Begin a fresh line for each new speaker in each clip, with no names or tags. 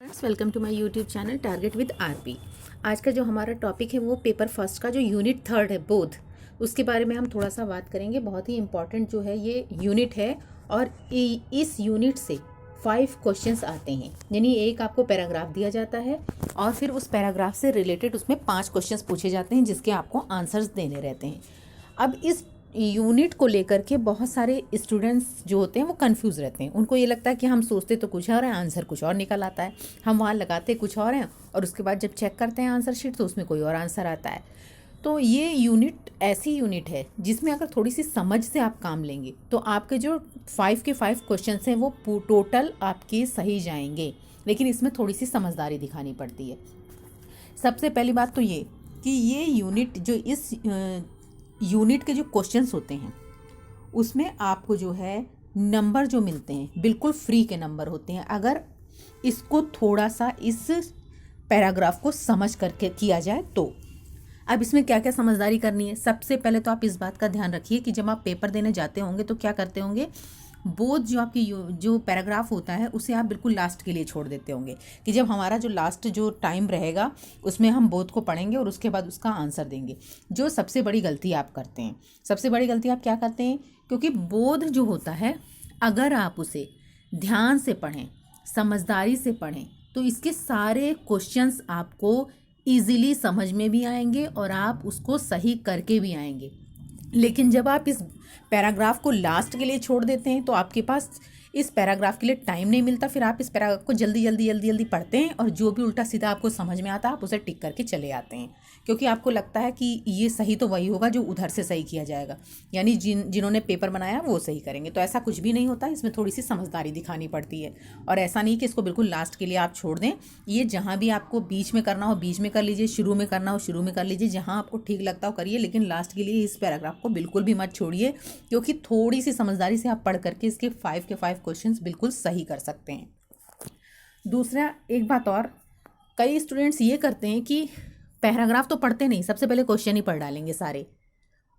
Friends, welcome to my YouTube channel target with RP. आज का जो हमारा टॉपिक है वो पेपर फर्स्ट का जो यूनिट थर्ड है बोध, उसके बारे में हम थोड़ा सा बात करेंगे। बहुत ही इंपॉर्टेंट जो है ये यूनिट है और इस यूनिट से 5 क्वेश्चंस आते हैं। यानी एक आपको पैराग्राफ दिया जाता है और फिर उस पैराग्राफ से रिलेटेड उसमें 5 क्वेश्चंस पूछे जाते हैं जिसके आपको आंसर्स देने रहते हैं। अब इस यूनिट को लेकर के बहुत सारे स्टूडेंट्स जो होते हैं वो कंफ्यूज रहते हैं। उनको ये लगता है कि हम सोचते तो कुछ और है, आंसर कुछ और निकल आता है। हम वहाँ लगाते कुछ और हैं और उसके बाद जब चेक करते हैं आंसर शीट तो उसमें कोई और आंसर आता है। तो ये यूनिट ऐसी यूनिट है जिसमें अगर थोड़ी सी समझ से आप काम लेंगे तो आपके जो 5 के 5 क्वेश्चन हैं वो टोटल आपके सही जाएंगे। लेकिन इसमें थोड़ी सी समझदारी दिखानी पड़ती है। सबसे पहली बात तो ये कि ये यूनिट जो इस यूनिट के जो क्वेश्चंस होते हैं उसमें आपको जो है नंबर जो मिलते हैं बिल्कुल फ्री के नंबर होते हैं, अगर इसको थोड़ा सा इस पैराग्राफ को समझ करके किया जाए तो। अब इसमें क्या क्या समझदारी करनी है। सबसे पहले तो आप इस बात का ध्यान रखिए कि जब आप पेपर देने जाते होंगे तो क्या करते होंगे, बोध जो आपकी जो पैराग्राफ होता है उसे आप बिल्कुल लास्ट के लिए छोड़ देते होंगे कि जब हमारा जो लास्ट जो टाइम रहेगा उसमें हम बोध को पढ़ेंगे और उसके बाद उसका आंसर देंगे। जो सबसे बड़ी गलती आप करते हैं, सबसे बड़ी गलती आप क्या करते हैं, क्योंकि बोध जो होता है अगर आप उसे ध्यान से पढ़ें, समझदारी से पढ़ें तो इसके सारे क्वेश्चंस आपको ईजिली समझ में भी आएंगे और आप उसको सही करके भी आएंगे। लेकिन जब आप इस पैराग्राफ को लास्ट के लिए छोड़ देते हैं तो आपके पास इस पैराग्राफ के लिए टाइम नहीं मिलता। फिर आप इस पैराग्राफ को जल्दी पढ़ते हैं और जो भी उल्टा सीधा आपको समझ में आता है आप उसे टिक करके चले आते हैं, क्योंकि आपको लगता है कि ये सही तो वही होगा जो उधर से सही किया जाएगा, यानी जिन्होंने पेपर बनाया वो सही करेंगे। तो ऐसा कुछ भी नहीं होता, इसमें थोड़ी सी समझदारी दिखानी पड़ती है। और ऐसा नहीं कि इसको बिल्कुल लास्ट के लिए आप छोड़ दें। ये जहाँ भी आपको बीच में करना हो बीच में कर लीजिए, शुरू में करना हो शुरू में कर लीजिए, जहाँ आपको ठीक लगता हो करिए, लेकिन लास्ट के लिए इस पैराग्राफ को बिल्कुल भी मत छोड़िए, क्योंकि थोड़ी सी समझदारी से आप पढ़ करके इसके 5 के 5 क्वेश्चंस बिल्कुल सही कर सकते हैं। दूसरा एक बात और, कई स्टूडेंट्स ये करते हैं कि पैराग्राफ तो पढ़ते नहीं, सबसे पहले क्वेश्चन ही पढ़ डालेंगे सारे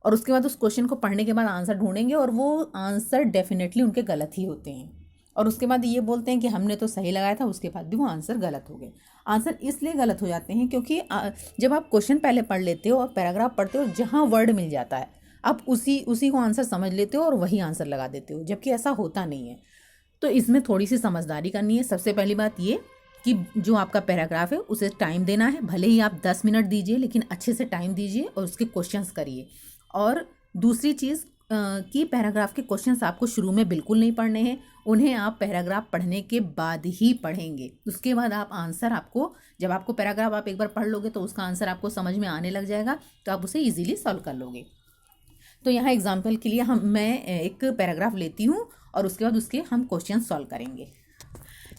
और उसके बाद उस क्वेश्चन को पढ़ने के बाद आंसर ढूंढेंगे और वो आंसर डेफिनेटली उनके गलत ही होते हैं। और उसके बाद ये बोलते हैं कि हमने तो सही लगाया था, उसके बाद भी वो आंसर गलत हो गए। आंसर इसलिए गलत हो जाते हैं क्योंकि जब आप क्वेश्चन पहले पढ़ लेते हो और पैराग्राफ पढ़ते हो, जहाँ वर्ड मिल जाता है आप उसी को आंसर समझ लेते हो और वही आंसर लगा देते हो, जबकि ऐसा होता नहीं है। तो इसमें थोड़ी सी समझदारी करनी है। सबसे पहली बात ये कि जो आपका पैराग्राफ है उसे टाइम देना है, भले ही आप 10 मिनट दीजिए लेकिन अच्छे से टाइम दीजिए और उसके क्वेश्चंस करिए। और दूसरी चीज़ कि पैराग्राफ के क्वेश्चंस आपको शुरू में बिल्कुल नहीं पढ़ने हैं, उन्हें आप पैराग्राफ पढ़ने के बाद ही पढ़ेंगे। उसके बाद आप आंसर आपको, जब आपको पैराग्राफ आप एक बार पढ़ लोगे तो उसका आंसर आपको समझ में आने लग जाएगा, तो आप उसे ईजिली सॉल्व कर लोगे। तो यहाँ एग्जाम्पल के लिए मैं एक पैराग्राफ लेती हूँ और उसके बाद उसके हम क्वेश्चन सॉल्व करेंगे।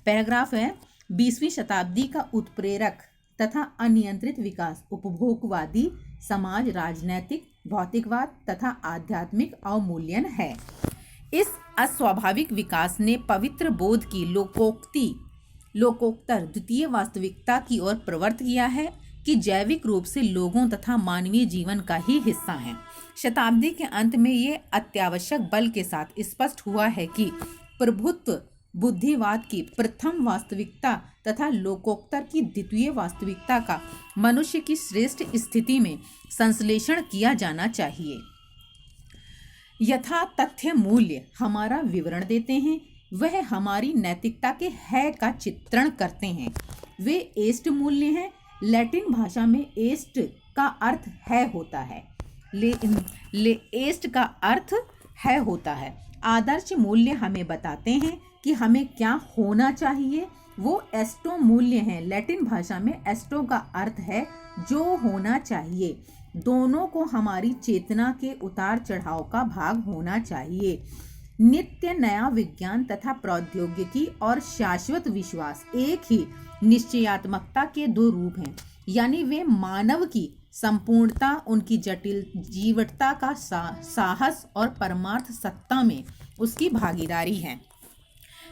पैराग्राफ है, 20वीं शताब्दी का उत्प्रेरक तथा अनियंत्रित विकास उपभोगवादी समाज राजनैतिक भौतिकवाद तथा आध्यात्मिक अवमूल्यन है। इस अस्वाभाविक विकास ने पवित्र बोध की लोकोत्तर द्वितीय वास्तविकता की ओर प्रवृत्त किया है कि जैविक रूप से लोगों तथा मानवीय जीवन का ही हिस्सा है। शताब्दी के अंत में ये अत्यावश्यक बल के साथ स्पष्ट हुआ है कि प्रभुत्व बुद्धिवाद की प्रथम वास्तविकता तथा लोकोत्तर की द्वितीय वास्तविकता का मनुष्य की श्रेष्ठ स्थिति में संश्लेषण किया जाना चाहिए। यथा तथ्य मूल्य हमारा विवरण देते हैं, वह हमारी नैतिकता के है का चित्रण करते हैं। वे एस्ट मूल्य हैं। लैटिन भाषा में एस्ट का अर्थ है होता है, एस्ट का अर्थ है होता है। आदर्श मूल्य हमें बताते हैं कि हमें क्या होना चाहिए, वो एस्टो मूल्य हैं। लैटिन भाषा में एस्टो का अर्थ है जो होना चाहिए। दोनों को हमारी चेतना के उतार चढ़ाव का भाग होना चाहिए। नित्य नया विज्ञान तथा प्रौद्योगिकी और शाश्वत विश्वास एक ही निश्चयात्मकता के 2 रूप हैं, यानी वे मानव की संपूर्णता, उनकी जटिल जीवटता का साहस और परमार्थ सत्ता में उसकी भागीदारी है।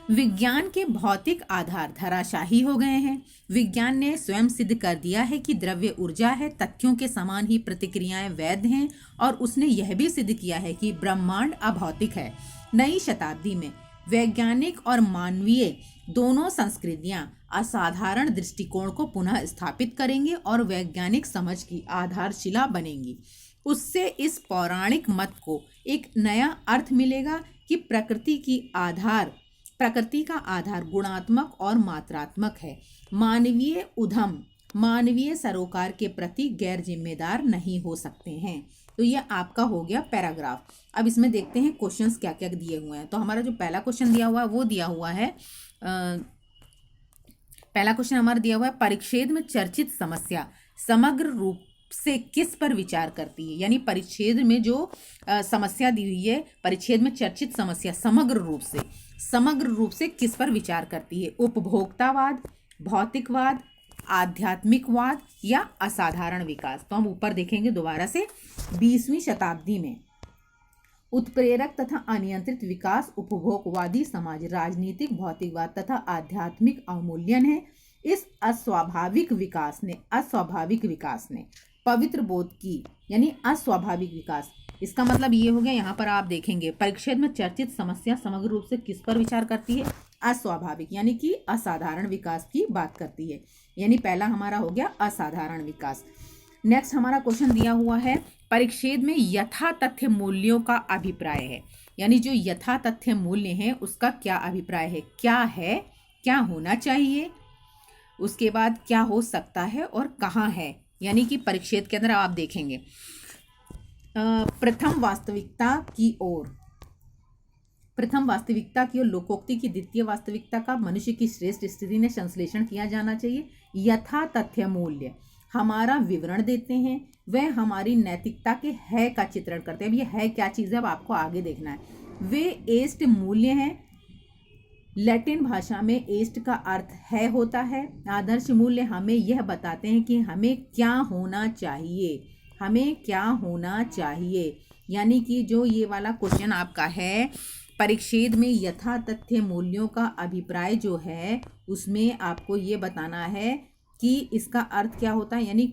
विज्ञान के भौतिक आधार धराशाही हो गए हैं। विज्ञान ने स्वयं सिद्ध कर दिया है कि द्रव्य ऊर्जा है, तथ्यों के समान ही प्रतिक्रियाएं वैध हैं, और उसने यह भी सिद्ध किया है कि ब्रह्मांड अभौतिक है। नई शताब्दी में वैज्ञानिक और मानवीय दोनों संस्कृतियां असाधारण दृष्टिकोण को पुनः स्थापित करेंगे और वैज्ञानिक समझ की आधारशिला बनेंगी। उससे इस पौराणिक मत को एक नया अर्थ मिलेगा कि प्रकृति का आधार गुणात्मक और मात्रात्मक है। मानवीय उद्यम मानवीय सरोकार के प्रति गैर जिम्मेदार नहीं हो सकते हैं। तो ये आपका हो गया पैराग्राफ। अब इसमें देखते हैं क्वेश्चंस क्या क्या दिए हुए हैं। तो हमारा जो पहला क्वेश्चन दिया हुआ है वो दिया हुआ है पहला क्वेश्चन हमारा दिया हुआ है, परिच्छेद में चर्चित समस्या समग्र रूप से किस पर विचार करती है। यानी परिच्छेद में जो समस्या दी हुई है, परिच्छेद में चर्चित समस्या समग्र रूप से किस पर विचार करती है। उपभोक्तावाद, भौतिकवाद, आध्यात्मिकवाद या असाधारण विकास। तो हम ऊपर देखेंगे दोबारा से। 20वीं शताब्दी में उत्प्रेरक तथा अनियंत्रित विकास उपभोगवादी समाज, राजनीतिक भौतिकवाद तथा आध्यात्मिक अवमूल्यन है। इस अस्वाभाविक विकास ने पवित्र बोध की, यानी अस्वाभाविक विकास, इसका मतलब ये हो गया। यहाँ पर आप देखेंगे परिच्छेद में चर्चित समस्या समग्र रूप से किस पर विचार करती है, अस्वाभाविक यानी कि असाधारण विकास की बात करती है। यानी पहला हमारा हो गया असाधारण विकास। नेक्स्ट हमारा क्वेश्चन दिया हुआ है, परिच्छेद में यथा तथ्य मूल्यों का अभिप्राय है। यानी जो यथा तथ्य मूल्य हैं उसका क्या अभिप्राय है, क्या होना चाहिए, उसके बाद क्या हो सकता है और कहाँ है। यानी कि परिच्छेद के अंदर आप देखेंगे प्रथम वास्तविकता की ओर लोकोक्ति की द्वितीय वास्तविकता का मनुष्य की श्रेष्ठ स्थिति ने संश्लेषण किया जाना चाहिए। यथा तथ्य मूल्य हमारा विवरण देते हैं, वह हमारी नैतिकता के है का चित्रण करते हैं। अब ये है क्या चीज़ है, अब आपको आगे देखना है। वे एस्ट मूल्य हैं। लैटिन भाषा में एस्ट का अर्थ है होता है। आदर्श मूल्य हमें यह बताते हैं कि हमें क्या होना चाहिए। यानी कि जो ये वाला क्वेश्चन आपका है, परिच्छेद में यथा तथ्य मूल्यों का अभिप्राय जो है उसमें आपको ये बताना है कि इसका अर्थ क्या होता है, यानी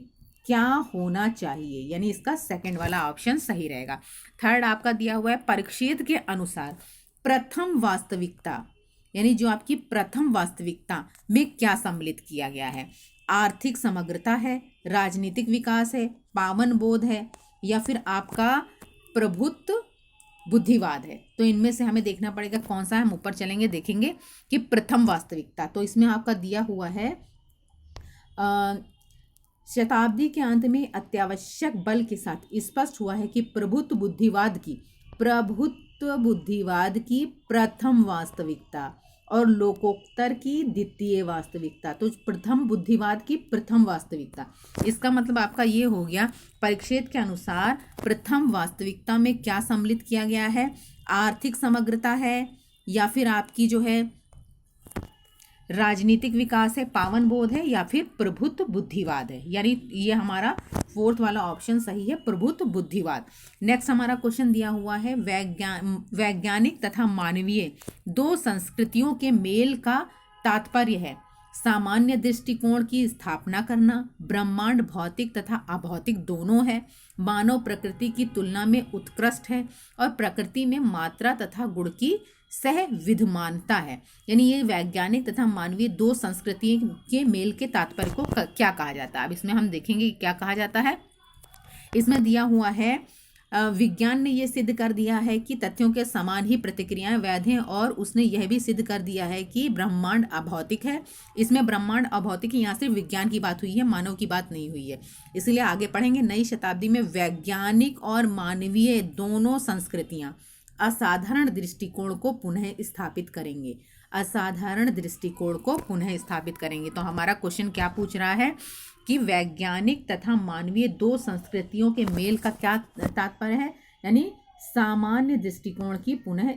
क्या होना चाहिए। यानी इसका सेकंड वाला ऑप्शन सही रहेगा। थर्ड आपका दिया हुआ है, परिच्छेद के अनुसार प्रथम वास्तविकता, यानी जो आपकी प्रथम वास्तविकता में क्या सम्मिलित किया गया है। आर्थिक समग्रता है, राजनीतिक विकास है, पावन बोध है या फिर आपका प्रभुत्व बुद्धिवाद है। तो इनमें से हमें देखना पड़ेगा कौन सा है। हम ऊपर चलेंगे, देखेंगे कि प्रथम वास्तविकता। तो इसमें आपका दिया हुआ है शताब्दी के अंत में अत्यावश्यक बल के साथ स्पष्ट हुआ है कि प्रभुत्व बुद्धिवाद की प्रथम वास्तविकता और लोकोत्तर की द्वितीय वास्तविकता। तो प्रथम बुद्धिवाद की प्रथम वास्तविकता, इसका मतलब आपका ये हो गया, परिच्छेद के अनुसार प्रथम वास्तविकता में क्या सम्मिलित किया गया है। आर्थिक समग्रता है या फिर आपकी जो है राजनीतिक विकास है, पावन बोध है या फिर प्रभुत्व बुद्धिवाद है। यानी ये हमारा फोर्थ वाला ऑप्शन सही है, प्रभुत्व बुद्धिवाद। नेक्स्ट हमारा क्वेश्चन दिया हुआ है, वैज्ञानिक तथा मानवीय दो संस्कृतियों के मेल का तात्पर्य है सामान्य दृष्टिकोण की स्थापना करना। ब्रह्मांड भौतिक तथा अभौतिक दोनों है। मानव प्रकृति की तुलना में उत्कृष्ट है और प्रकृति में मात्रा तथा गुण की सह विद्यमानता है। यानी ये वैज्ञानिक तथा मानवीय दो संस्कृतियों के मेल के तात्पर्य को क्या कहा जाता है। अब इसमें हम देखेंगे क्या कहा जाता है। इसमें दिया हुआ है, विज्ञान ने यह सिद्ध कर दिया है कि तथ्यों के समान ही प्रतिक्रियाएं वैध हैं और उसने यह भी सिद्ध कर दिया है कि ब्रह्मांड अभौतिक है। इसमें ब्रह्मांड अभौतिक है, यहाँ सिर्फ विज्ञान की बात हुई है, मानव की बात नहीं हुई है। इसलिए आगे पढ़ेंगे। नई शताब्दी में वैज्ञानिक और मानवीय दोनों संस्कृतियां असाधारण दृष्टिकोण को पुनः स्थापित करेंगे। तो हमारा क्वेश्चन क्या पूछ रहा है कि वैज्ञानिक तथा मानवीय दो संस्कृतियों के मेल का क्या तात्पर्य है, यानी सामान्य दृष्टिकोण की पुनः